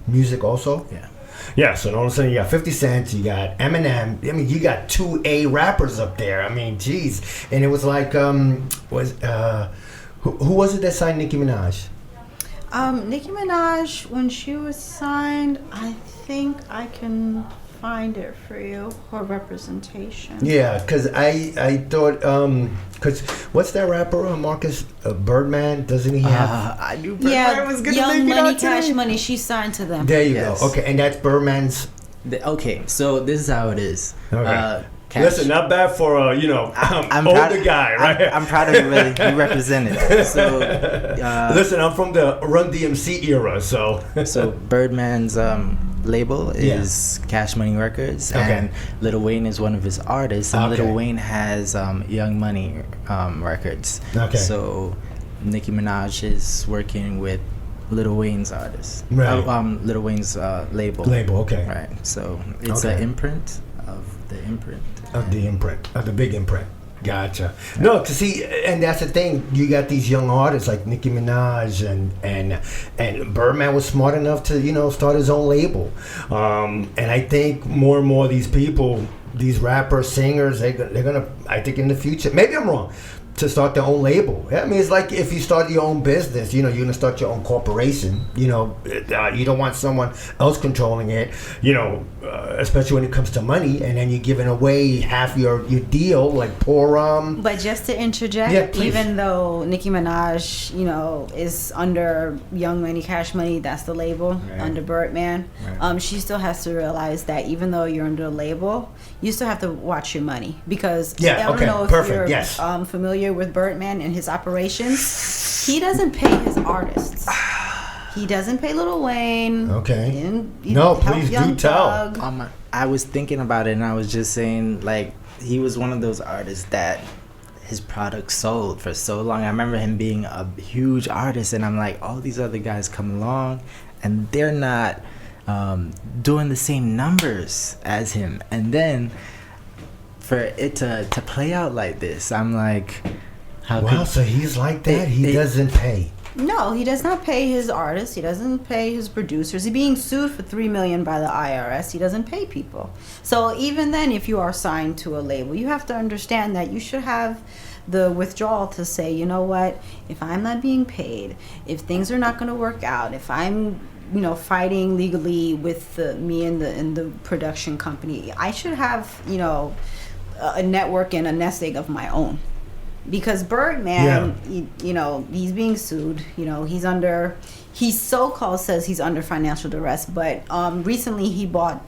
music also? Yeah. Yeah, so all of a sudden you got 50 Cent, you got Eminem. I mean, you got 2A rappers up there. I mean, geez. And it was like, who was it that signed Nicki Minaj? Nicki Minaj, when she was signed, I think I can find it for you, her representation. Yeah, because I thought, because what's that rapper, Marcus Birdman? Doesn't he have? I knew Birdman was going to Young make it Money, out Cash today. Money, she signed to them. There you Yes. go. Okay, and that's Birdman's. Okay, so this is how it is. Okay. Cash. Listen, not bad for I'm older guy, right? I'm proud of you, really. You represent it. So, Listen, I'm from the Run DMC era, so. so Birdman's label is Cash Money Records, Okay. and Lil Wayne is one of his artists, and Okay. Lil Wayne has Young Money Records. Okay. So Nicki Minaj is working with Lil Wayne's artist. Right. Lil Wayne's label. Label, okay. Right. So it's Okay. an imprint of the imprint. Of the imprint, of the big imprint. Gotcha. No, to see, and that's the thing. You got these young artists like Nicki Minaj and Birdman was smart enough to start his own label. And I think more and more of these people, these rappers, singers, they're gonna. I think in the future, maybe I'm wrong, to start their own label. I mean, it's like if you start your own business, you're gonna start your own corporation. You don't want someone else controlling it. Especially when it comes to money, and then you're giving away half your deal, like poor. But just to interject, Yeah, please. even though Nicki Minaj, is under Young Money, Cash Money, that's the label, Right. under Birdman, Right. she still has to realize that even though you're under a label, you still have to watch your money. Because Yeah, I don't okay, know if perfect, you're yes. familiar with Birdman and his operations. He doesn't pay his artists. He doesn't pay Lil Wayne. Okay. And No, help please do Young tell. Thug. I was thinking about it, and I was just saying, like, he was one of those artists that his product sold for so long. I remember him being a huge artist, and I'm like, all these other guys come along, and they're not doing the same numbers as him. And then for it to play out like this, I'm like, how Wow, could so he's like that. He doesn't pay. No, he does not pay his artists. He doesn't pay his producers. He's being sued for $3 million by the IRS. He doesn't pay people. So even then, if you are signed to a label, you have to understand that you should have the withdrawal to say, you know what, if I'm not being paid, if things are not going to work out, if I'm fighting legally with me and the production company, I should have a network and a nest egg of my own. Because Birdman, he's being sued. He so-called says he's under financial duress. But recently he bought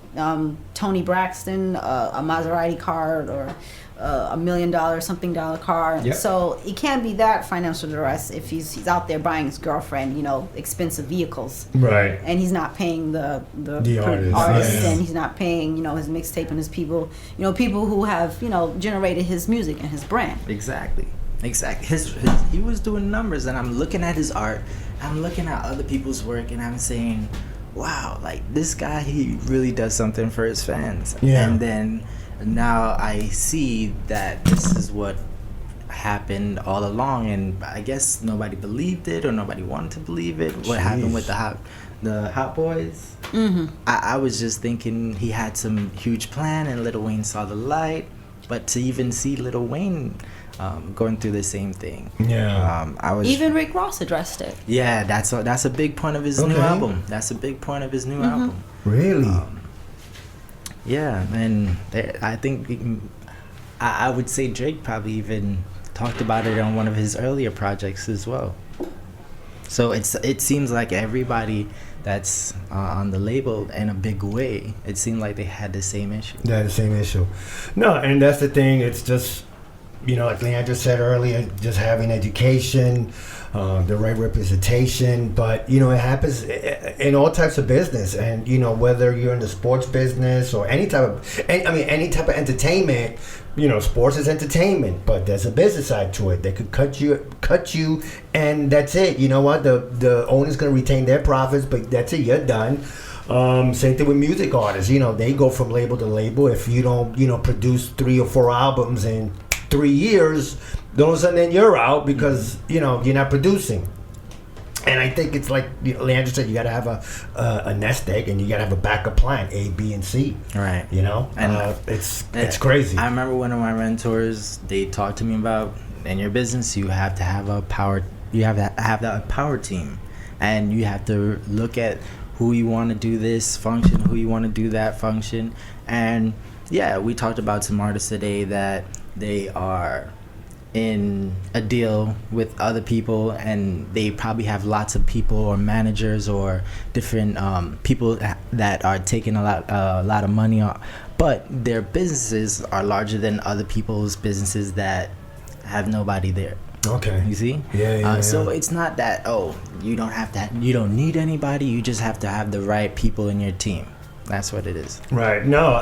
Tony Braxton a Maserati car or $1 million something dollar car. Yep. So it can't be that financial duress if he's out there buying his girlfriend, expensive vehicles. Right. And he's not paying the artist, yeah. and he's not paying his mixtape and his people people who have generated his music and his brand. Exactly. His he was doing numbers, and I'm looking at his art. I'm looking at other people's work, and I'm saying, wow, like this guy, he really does something for his fans. Yeah. And then now I see that this is what happened all along, and I guess nobody believed it or nobody wanted to believe it. What happened with the Hot Boys? Mm-hmm. I was just thinking he had some huge plan, and Lil Wayne saw the light. But to even see Lil Wayne going through the same thing, I was Even Rick Ross addressed it. Yeah, that's a big point of his new album. That's a big point of his new album. Really? Yeah, and I think I would say Drake probably even talked about it on one of his earlier projects as well. So it seems like everybody that's on the label in a big way, it seemed like they had the same issue. Yeah, the same issue. No, and that's the thing. It's just, like Leandra said earlier, just having education, the right representation. But, it happens in all types of business. And, whether you're in the sports business or any type of entertainment, sports is entertainment, but there's a business side to it. They could cut you, and that's it. You know what? The owner's going to retain their profits, but that's it. You're done. Same thing with music artists. They go from label to label. If you don't, produce 3 or 4 albums in 3 years, all of a sudden then you're out because, you're not producing. And I think it's like Leandra said, you got to have a nest egg, and you got to have a backup plan, A, B, and C. Right. You know, and it's crazy. I remember one of my mentors. They talked to me about, in your business, you have to have a power. You have to have that power team, and you have to look at who you want to do this function, who you want to do that function, and yeah, we talked about some artists today that they are in a deal with other people, and they probably have lots of people or managers or different people that are taking a lot of money, but their businesses are larger than other people's businesses that have nobody there. Okay. You see? Yeah. So it's not that you don't need anybody. You just have to have the right people in your team. That's what it is. Right. No,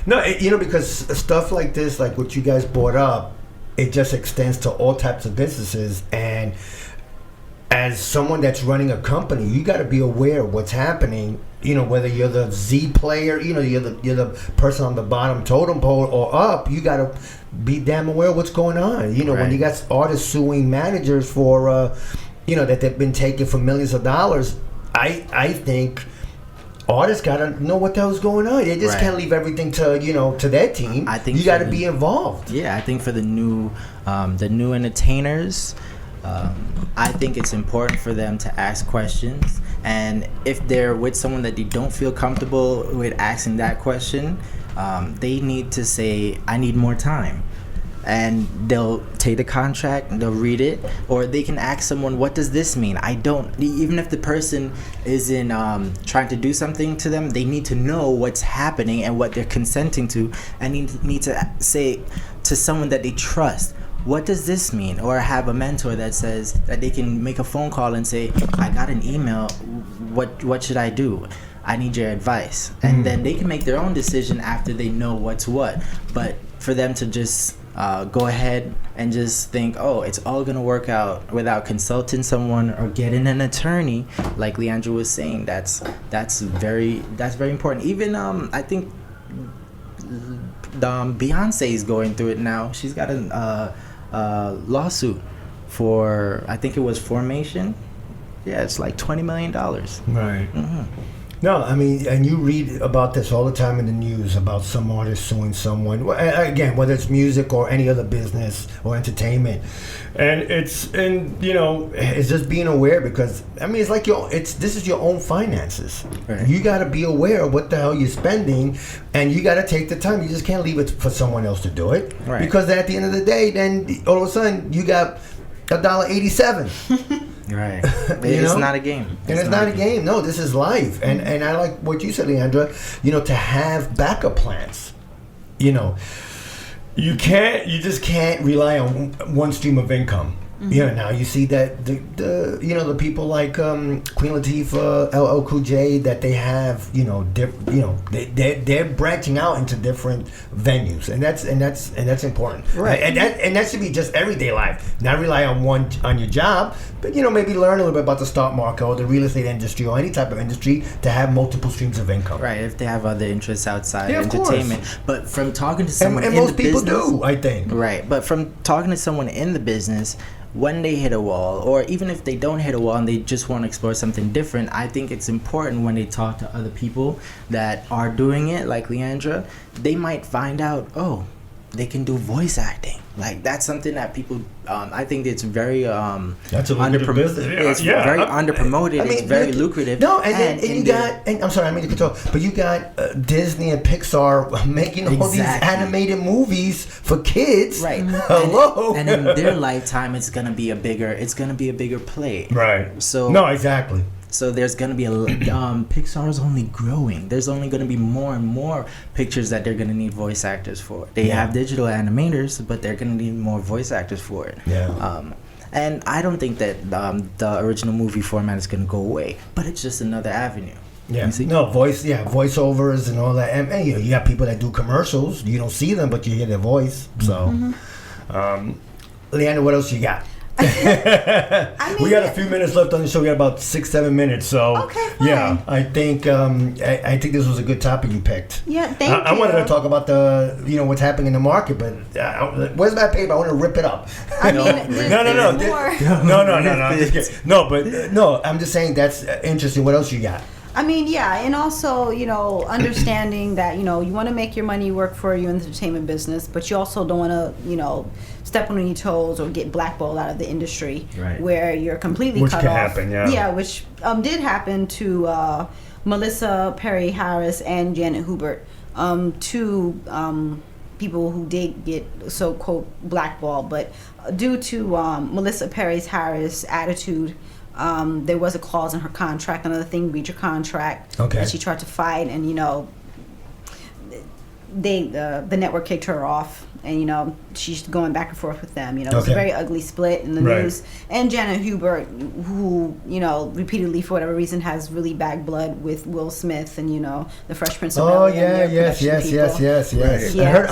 No, because stuff like this, like what you guys brought up, it just extends to all types of businesses. And as someone that's running a company, you got to be aware of what's happening. Whether you're the Z player, you're the person on the bottom totem pole or up, you got to be damn aware of what's going on. Right. When you got artists suing managers for, that they've been taking for millions of dollars, I think artists gotta know what the hell's going on. They just can't leave everything to their team. I think you gotta be involved. Yeah, I think for the new entertainers, I think it's important for them to ask questions, and if they're with someone that they don't feel comfortable with asking that question, they need to say, I need more time. And they'll take the contract, they'll read it, or they can ask someone, what does this mean? Even if the person isn't trying to do something to them, they need to know what's happening and what they're consenting to, and need to say to someone that they trust, what does this mean? Or have a mentor that says that they can make a phone call and say, I got an email, what should I do? I need your advice. And then they can make their own decision after they know what's what. But for them to just go ahead and just think, it's all gonna work out without consulting someone or getting an attorney, like Leandra was saying, that's very important. Even I think Beyonce is going through it now. She's got a lawsuit for, I think it was formation. Yeah, it's like $20 million. Right. Mm-hmm. No, I mean, and you read about this all the time in the news about some artist suing someone. Again, whether it's music or any other business or entertainment, and it's just being aware, because I mean, it's like this is your own finances. Right. You got to be aware of what the hell you're spending, and you got to take the time. You just can't leave it for someone else to do it, right? Because at the end of the day, then all of a sudden you got $1.87. Right. It's not a game. It's not a game. No, this is life. And I like what you said, Leandra, to have backup plans. You just can't rely on one stream of income. Mm-hmm. Now you see that the people like Queen Latifah, LL Cool J, that they have they're branching out into different venues, and that's important, right? And that should be just everyday life. Not rely on your job, but maybe learn a little bit about the stock market or the real estate industry or any type of industry to have multiple streams of income. Right, if they have other interests outside entertainment. Course. But from talking to someone and in most the people business, do, I think. Right, but from talking to someone in the business, when they hit a wall, or even if they don't hit a wall and they just want to explore something different, I think it's important when they talk to other people that are doing it, like Leandra, they might find out, they can do voice acting. Like, that's something that people, I think it's very that's a lucrative business. It's very underpromoted. I mean, it's very lucrative. No, and you got, and I'm sorry, I mean to control, but you got Disney and Pixar making all these animated movies for kids. Right. Hello. And in their lifetime, it's gonna be a bigger play. Right. So no, exactly. So there's going to be Pixar's only growing. There's only going to be more and more pictures that they're going to need voice actors for. They have digital animators, but they're going to need more voice actors for it. Yeah. And I don't think that the original movie format is going to go away, but it's just another avenue. Yeah. No, voiceovers and all that. And you got people that do commercials. You don't see them, but you hear their voice. So, Leandra, what else you got? I mean, we got a few minutes left on the show. We got about 6-7 minutes. So Okay, fine. yeah, I think this was a good topic you picked. Yeah, thank I you. wanted to talk about what's happening in the market, but where's my paper? I want to rip it up. I mean, No. more. No, I'm just saying that's interesting. What else you got? I mean, yeah, and also, understanding that, you want to make your money work for you in the entertainment business, but you also don't want to, step on any toes or get blackballed out of the industry, Right. where you're completely Which cut can off. happen, yeah. Yeah, which did happen to Melissa Perry Harris and Janet Hubert, two people who did get so-called blackballed, but due to Melissa Perry Harris' attitude, there was a clause in her contract, another thing, read your contract, that she tried to fight, and the network kicked her off, and she's going back and forth with them. It was a very ugly split in the news. And Janet Hubert, who repeatedly for whatever reason has really bad blood with Will Smith and the Fresh Prince of Bel-Air. Yes. I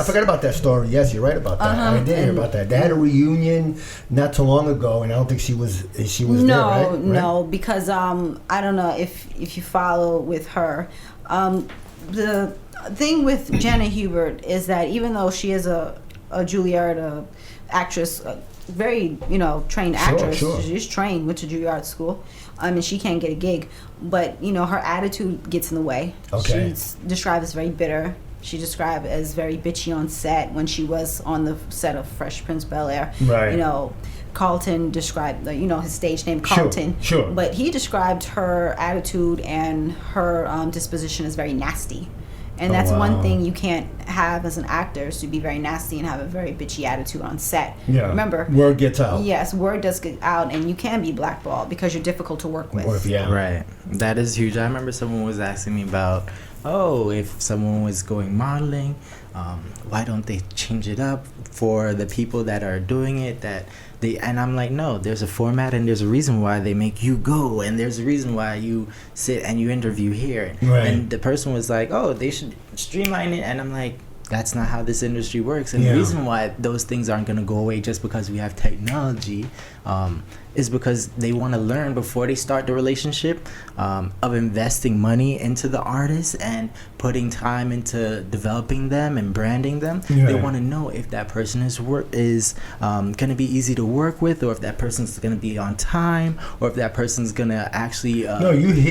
forgot about that story. Yes, you're right about that. I did hear about that. They had a reunion not too long ago, and I don't think she was there, right? No, because I don't know if you follow with her. The thing with Janet Hubert is that even though she is a Juilliard actress, very trained actress, she's trained, went to Juilliard school, and she can't get a gig, but her attitude gets in the way. She's described as very bitter. She described as very bitchy on set when she was on the set of Fresh Prince Bel-Air. Right. Carlton described his stage name Carlton. Sure. But he described her attitude and her disposition as very nasty. And that's one thing you can't have as an actor, is to be very nasty and have a very bitchy attitude on set. Yeah. Remember, word gets out. Yes, word does get out, and you can be blackballed because you're difficult to work with. Right. That is huge. I remember someone was asking me about, if someone was going modeling, why don't they change it up for the people that are doing it? And I'm like, no, there's a format and there's a reason why they make you go, and there's a reason why you sit and you interview here. Right. And the person was like, they should streamline it, and I'm like, that's not how this industry works. And the reason why those things aren't going to go away just because we have technology is because they want to learn before they start the relationship of investing money into the artist and putting time into developing them and branding them. Yeah. They want to know if that person is going to be easy to work with, or if that person's going to be on time, or if that person's going to actually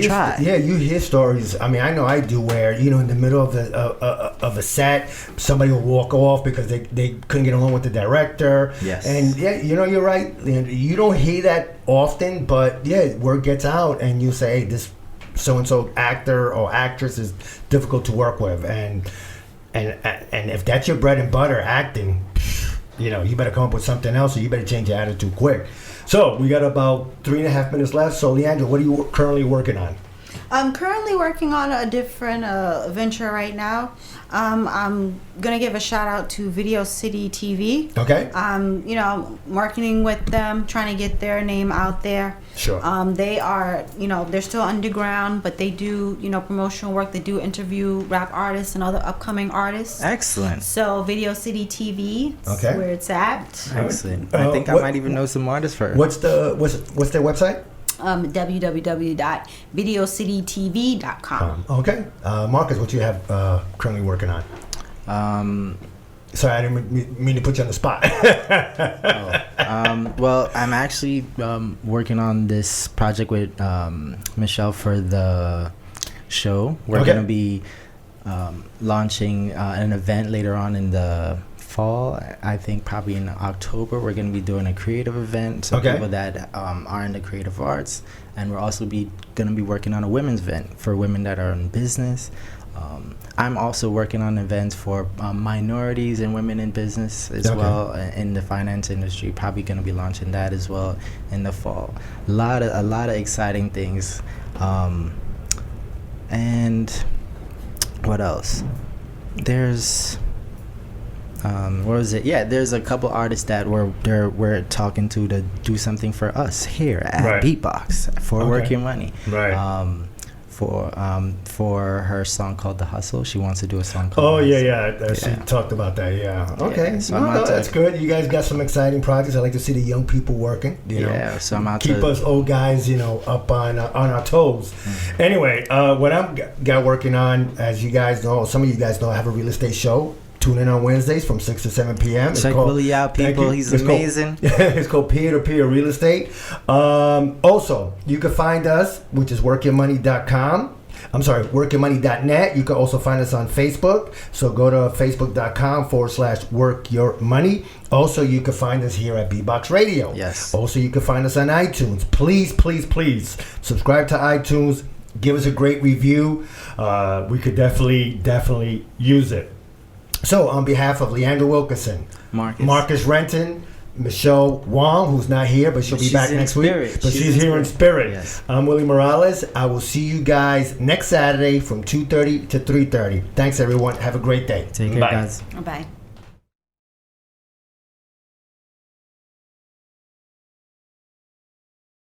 try. You hear stories. I mean, I know I do, where in the middle of a set, somebody will walk off because they couldn't get along with the director. Yes. And you're right. You don't hear that often, but word gets out, and you say, hey, this so-and-so actor or actress is difficult to work with, and if that's your bread and butter, acting, you better come up with something else, or you better change your attitude quick. So we got about 3.5 minutes left. So Leandra, what are you currently working on? I'm currently working on a different venture right now. I'm gonna give a shout out to Video City TV. Okay. Marketing with them, trying to get their name out there. Sure. They are, they're still underground, but they do, promotional work. They do interview rap artists and other upcoming artists. Excellent. So Video City TV, okay, where it's at. Excellent. I think I might even know some artists for it. What's their website? www.videocitytv.com. Okay. Marcus, what you have currently working on? Sorry, I didn't mean to put you on the spot. Well, I'm actually working on this project with Michelle for the show. We're going to be launching an event later on in the fall. I think probably in October we're going to be doing a creative event, so people that are in the creative arts, and we're also going to be working on a women's event for women that are in business. I'm also working on events for minorities and women in business as well, in the finance industry. Probably going to be launching that as well in the fall. A lot of exciting things. And what else? There's what was it? Yeah, there's a couple artists that we're talking to do something for us here at Beatbox for Work Your Money. Right. for her song called The Hustle. She wants to do a song called Oh, The yeah, Hustle. She talked about that, yeah. Okay, Yeah, so no, that's good. You guys got some exciting projects. I like to see the young people working, you know. Yeah, so I'm out Keep us old guys, you know, up on our toes. Mm-hmm. Anyway, what I'm got working on, as you guys know, some of you guys know, I have a real estate show. Tune in on Wednesdays from 6 to 7 p.m. Check Willie out, people. He's amazing. It's called Peer-to-Peer Real Estate. Also, you can find us, which is workyourmoney.com. I'm sorry, workyourmoney.net. You can also find us on Facebook. So go to facebook.com/workyourmoney. Also, you can find us here at B-Box Radio. Yes. Also, you can find us on iTunes. Please, please, please subscribe to iTunes. Give us a great review. We could definitely use it. So, on behalf of Leandra Wilkerson, Marcus Renton, Michelle Wong, who's not here, but she'll be back next week. But she's here in spirit. Yes. I'm Willie Morales. I will see you guys next Saturday from 2:30 to 3:30. Thanks, everyone. Have a great day. Take care, guys. Bye.